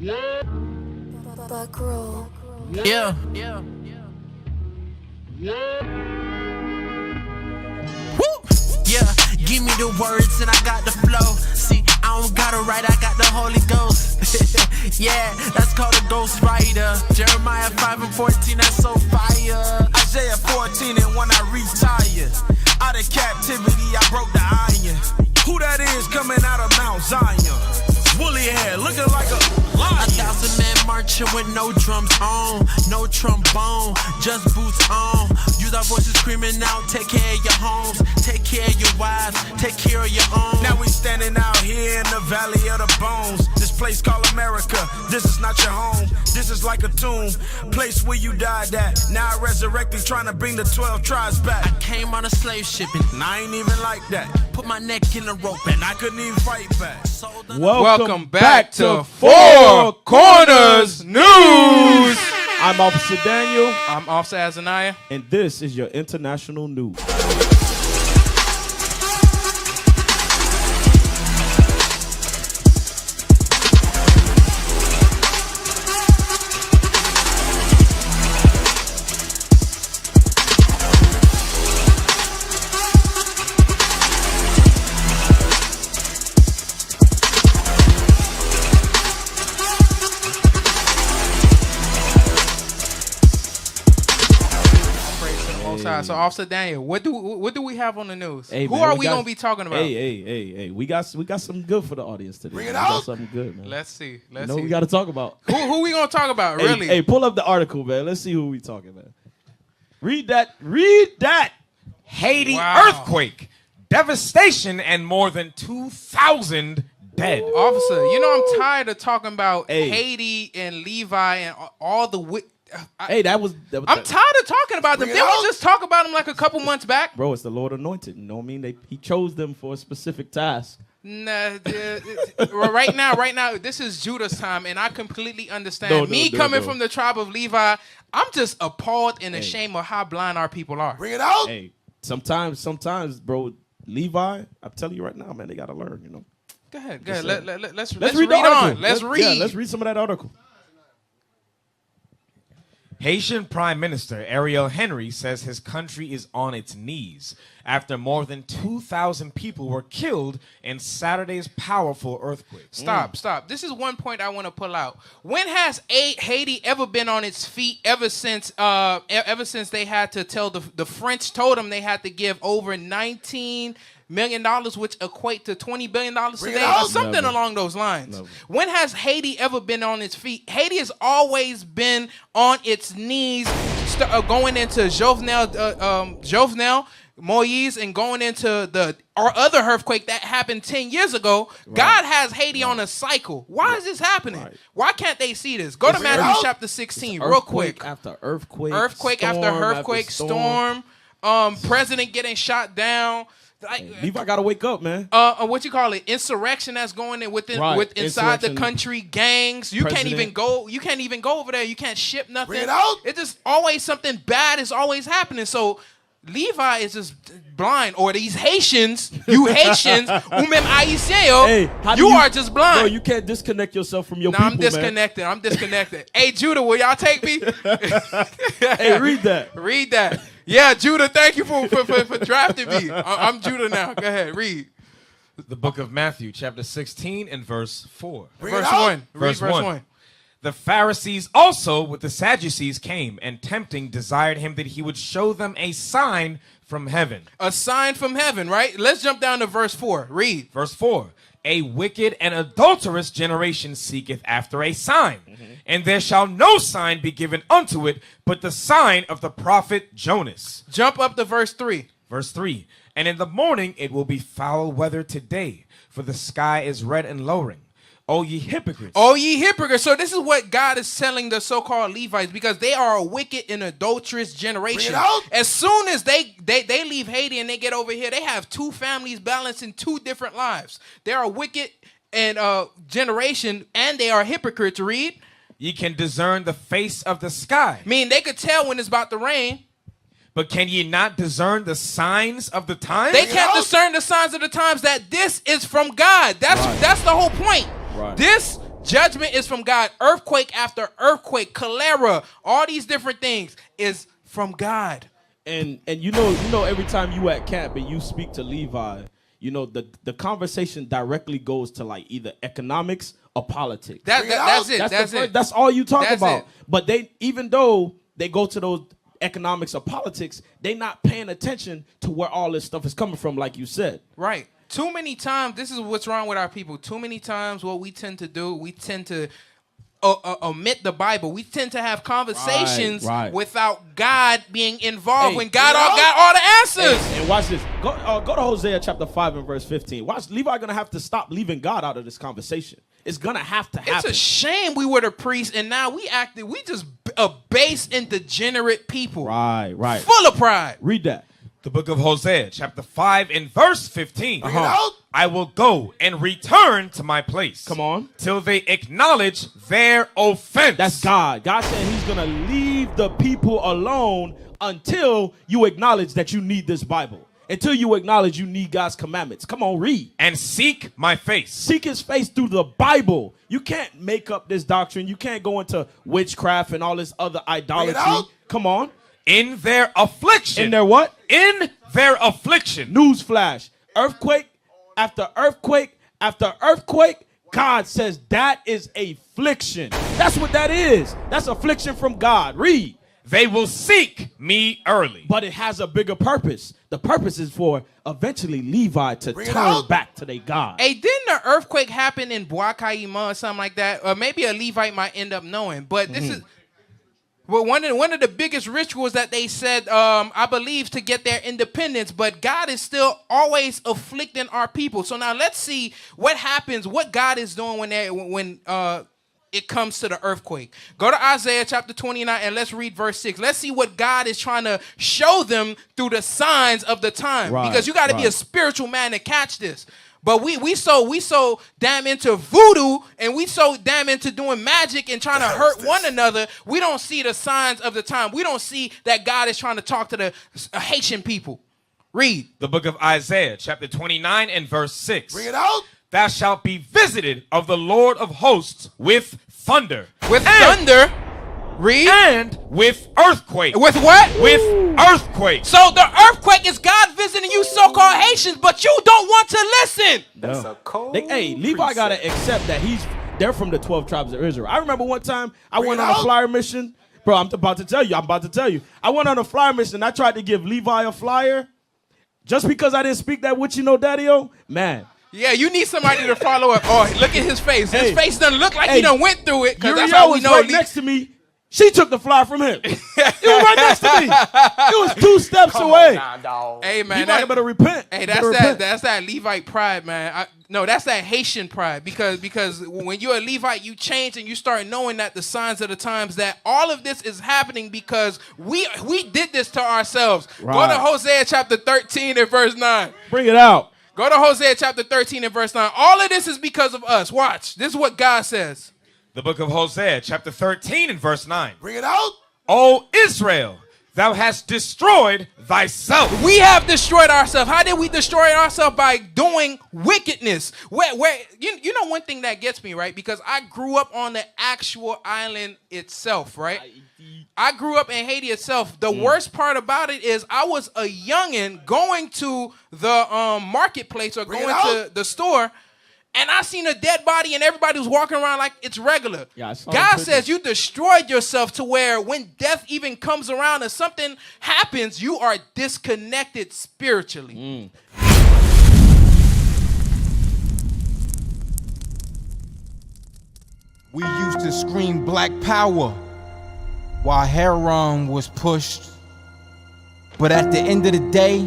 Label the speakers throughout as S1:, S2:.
S1: Buck roll.
S2: Yeah. Woo! Yeah, give me the words and I got the flow. See, I don't gotta write, I got the Holy Ghost. Yeah, that's called a ghost writer. Jeremiah 5:14, that's so fire.
S3: Isaiah 14, and when I retire, out of captivity I broke the iron. Who that is coming out of Mount Zion? Woolly hair, looking like a lion.
S2: 1,000 men marching with no drums on, no trombone, just boots on. Use our voices screaming out, take care of your homes, take care of your wives, take care of your own.
S3: Now we standing out here in the valley of the bones. This place called America, this is not your home. This is like a tomb, place where you died at. Now I resurrected, trying to bring the 12 tribes back.
S2: I came on a slave shipping,
S3: And I ain't even like that.
S2: put my neck in the rope, and
S3: I couldn't even fight back.
S4: Welcome back to Four Corners News.
S5: I'm Officer Daniel,
S4: I'm Officer Azaniah.
S5: and this is your international news.
S4: So, Officer Daniel, what do we have on the news?
S5: Hey,
S4: Who
S5: man,
S4: are we gonna be talking about?
S5: Hey. We got some good for the audience today.
S3: Bring it
S5: We
S3: out.
S5: got something good, man.
S4: Let's see.
S5: We got to talk about.
S4: Who we gonna talk about?
S5: Hey,
S4: Really?
S5: Hey, pull up the article, man. Let's see who we talking about. Read that.
S6: Haiti
S4: Wow.
S6: earthquake, devastation, and more than 2,000 dead.
S4: Officer, you know I'm tired of talking about
S5: Hey.
S4: Haiti and Levi and all the.
S5: Hey, that was
S4: I'm tired of talking about them.
S3: Bring it
S4: Didn't
S3: out.
S4: we just talk about them like a couple months back?
S5: Bro, it's the Lord anointed. You know what I mean? He chose them for a specific task.
S4: Nah, right now, this is Judah's time, and I completely understand.
S5: No,
S4: Coming
S5: no.
S4: from the tribe of Levi, I'm just appalled and ashamed of how blind our people are.
S3: Bring it out.
S5: Hey, sometimes, bro, Levi, I'm telling you right now, man, they got to learn, you know.
S4: Go ahead.
S5: Yes, sir.
S4: Let's
S5: Let's
S4: read
S5: the article.
S4: on. Let's read.
S5: Yeah, let's read some of that article.
S6: Haitian Prime Minister Ariel Henry says his country is on its knees after more than 2,000 people were killed in Saturday's powerful earthquake.
S4: Stop. This is one point I want to pull out. When has Haiti ever been on its feet ever since they had to tell the French told them they had to give over $19 million, which equate to $20 billion today, or something
S5: Never.
S4: along those lines.
S5: Never.
S4: When has Haiti ever been on its feet? Haiti has always been on its knees, going into Jovenel, Moise, and going into our other earthquake that happened 10 years ago.
S5: Right.
S4: God has Haiti on a cycle. Why is this happening?
S5: Right.
S4: Why can't they see this? Go to Matthew chapter 16 real quick.
S5: After earthquake.
S4: Earthquake
S5: storm
S4: after earthquake, storm, president getting shot down. Like,
S5: Levi got to wake up, man.
S4: what you call it? Insurrection that's going in
S5: Right.
S4: inside the
S5: Insurrection.
S4: country, gangs. You can't even
S5: President.
S4: go. You can't even go over there. You can't ship nothing.
S3: Bring it out.
S4: It's just always something bad is always happening. So Levi is just blind, or these Haitians, you Haitians,
S5: Hey, how do
S4: you are just blind.
S5: Bro, you can't disconnect yourself from your
S4: No,
S5: people,
S4: I'm disconnected. I'm disconnected. Hey, Judah, will y'all take me?
S5: Hey, read that.
S4: Read that. Yeah, Judah, thank you for drafting me. I'm Judah now. Go ahead, read.
S6: The book of Matthew, chapter 16 and verse 4.
S4: Verse 1. Read
S6: Verse 1. The Pharisees also with the Sadducees came, and tempting desired him that he would show them a sign from heaven.
S4: A sign from heaven, right? Let's jump down to verse 4. Read.
S6: Verse 4. A wicked and adulterous generation seeketh after a sign, and there shall no sign be given unto it, but the sign of the prophet Jonas.
S4: Jump up to verse 3.
S6: Verse 3. And in the morning it will be foul weather today, for the sky is red and lowering. O ye hypocrites.
S4: Oh, ye hypocrites. So this is what God is telling the so-called Levites, because they are a wicked and adulterous generation.
S3: Bring it out.
S4: As soon as they leave Haiti and they get over here, they have two families balancing two different lives. They are a wicked and generation, and they are hypocrites. Read.
S6: Ye can discern the face of the sky.
S4: I mean, they could tell when it's about to rain.
S6: But can ye not discern the signs of the times?
S4: They can't discern the signs of the times that this is from God. That's the whole point.
S5: Right.
S4: This Judgment is from God. Earthquake after earthquake, cholera, all these different things is from God.
S5: And you know every time you at camp and you speak to Levi, you know the conversation directly goes to like either economics or politics.
S4: That's it.
S5: That's all you talk
S4: That's
S5: about.
S4: it.
S5: But even though they go to those economics or politics, they not paying attention to where all this stuff is coming from, like you said.
S4: Right. Too many times, this is what's wrong with our people. Too many times what we tend to do, we tend to omit the Bible. We tend to have conversations without God being involved when God got all the answers.
S5: And watch this. Go to Hosea chapter 5 and verse 15. Watch, Levi going to have to stop leaving God out of this conversation. It's going to have to happen.
S4: It's a shame we were the priests and now we just a base and degenerate people.
S5: Right.
S4: Full of pride.
S5: Read that.
S6: The book of Hosea, chapter 5 and verse 15. I will go and return to my place.
S5: Come on.
S6: Till they acknowledge their offense.
S5: That's God. God said he's going to leave the people alone until you acknowledge that you need this Bible. Until you acknowledge you need God's commandments. Come on, read.
S6: And seek my face.
S5: Seek his face through the Bible. You can't make up this doctrine. You can't go into witchcraft and all this other idolatry. Come on.
S6: In their affliction.
S5: In their what?
S6: In their affliction.
S5: Newsflash. Earthquake after earthquake after earthquake. God says that is affliction. That's what that is. That's affliction from God. Read.
S6: They will seek me early.
S5: But it has a bigger purpose. The purpose is for eventually Levi to turn back to their God.
S4: Hey, didn't the earthquake happen in Boakaima or something like that? Or maybe a Levite might end up knowing. But this is... Well, one of the biggest rituals that they said, I believe, to get their independence, but God is still always afflicting our people. So now let's see what happens, what God is doing when it comes to the earthquake. Go to Isaiah chapter 29 and let's read verse 6. Let's see what God is trying to show them through the signs of the time. Because you got to be a spiritual man to catch this. But we so damn into voodoo and we so damn into doing magic and trying to hurt one another. We don't see the signs of the time. We don't see that God is trying to talk to the Haitian people. Read.
S6: The book of Isaiah, chapter 29 and verse 6.
S3: Bring it out.
S6: Thou shalt be visited of the Lord of hosts with thunder.
S4: With thunder. Read.
S6: And with earthquake.
S4: With what?
S6: With earthquake.
S4: So the earthquake is God visiting you so-called Haitians, but you don't want to listen.
S5: That's a cold Levi got to accept that they're from the 12 tribes of Israel. I remember one time I went on a flyer mission. Bro, I'm about to tell you. I went on a flyer mission and I tried to give Levi a flyer. Just because I didn't speak that with you, know, Daddy-O, man.
S4: Yeah, you need somebody to follow up. Oh, look at his face. His face doesn't look like he done went through it. Because that's how we know.
S5: Right next to me. She took the flyer from him. He was right next to me. He was 2 steps away.
S4: Hey, man.
S5: You better repent.
S4: Hey, that's that Levite pride, man. No, that's that Haitian pride. Because when you're a Levite, you change and you start knowing that the signs of the times that all of this is happening because we did this to ourselves. Right. Go to Hosea chapter 13 and verse 9.
S5: Bring it out.
S4: Go to Hosea chapter 13 and verse 9. All of this is because of us. Watch. This is what God says.
S6: The book of Hosea, chapter 13 and verse 9.
S3: Bring it out.
S6: O Israel, thou hast destroyed thyself.
S4: We have destroyed ourselves. How did we destroy ourselves? By doing wickedness. Where you know one thing that gets me, right? Because I grew up on the actual island itself, right? I grew up in Haiti itself. The worst part about it is I was a youngin' going to the marketplace or going to the store, and I seen a dead body and everybody was walking around like it's regular.
S5: Yeah,
S4: God says you destroyed yourself to where when death even comes around and something happens, you are disconnected spiritually.
S1: We used to scream black power while heroin was pushed. But at the end of the day,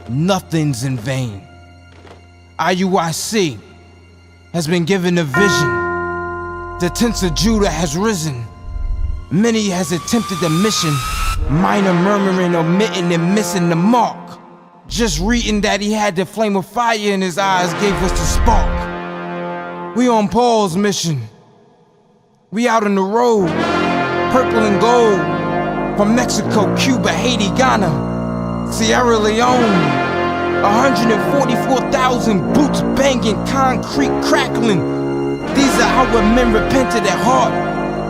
S1: nothing's in vain. IUIC has been given a vision. The tents of Judah has risen. Many has attempted the mission. Minor murmuring, omitting, and missing the mark. Just reading that he had the flame of fire in his eyes gave us the spark. We on Paul's mission. We out on the road, purple and gold. From Mexico, Cuba, Haiti, Ghana, Sierra Leone. 144,000 boots banging, concrete crackling. These are our men repented at heart.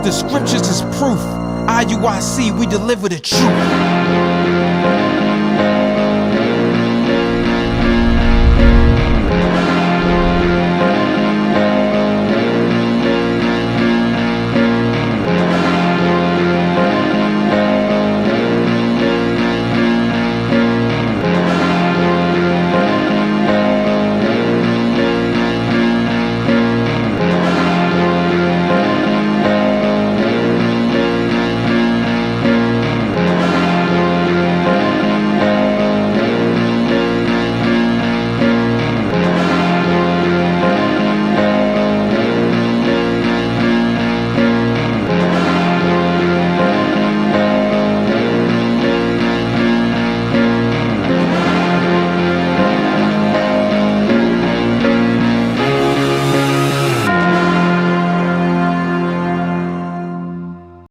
S1: The scriptures is proof. IUIC, we deliver the truth.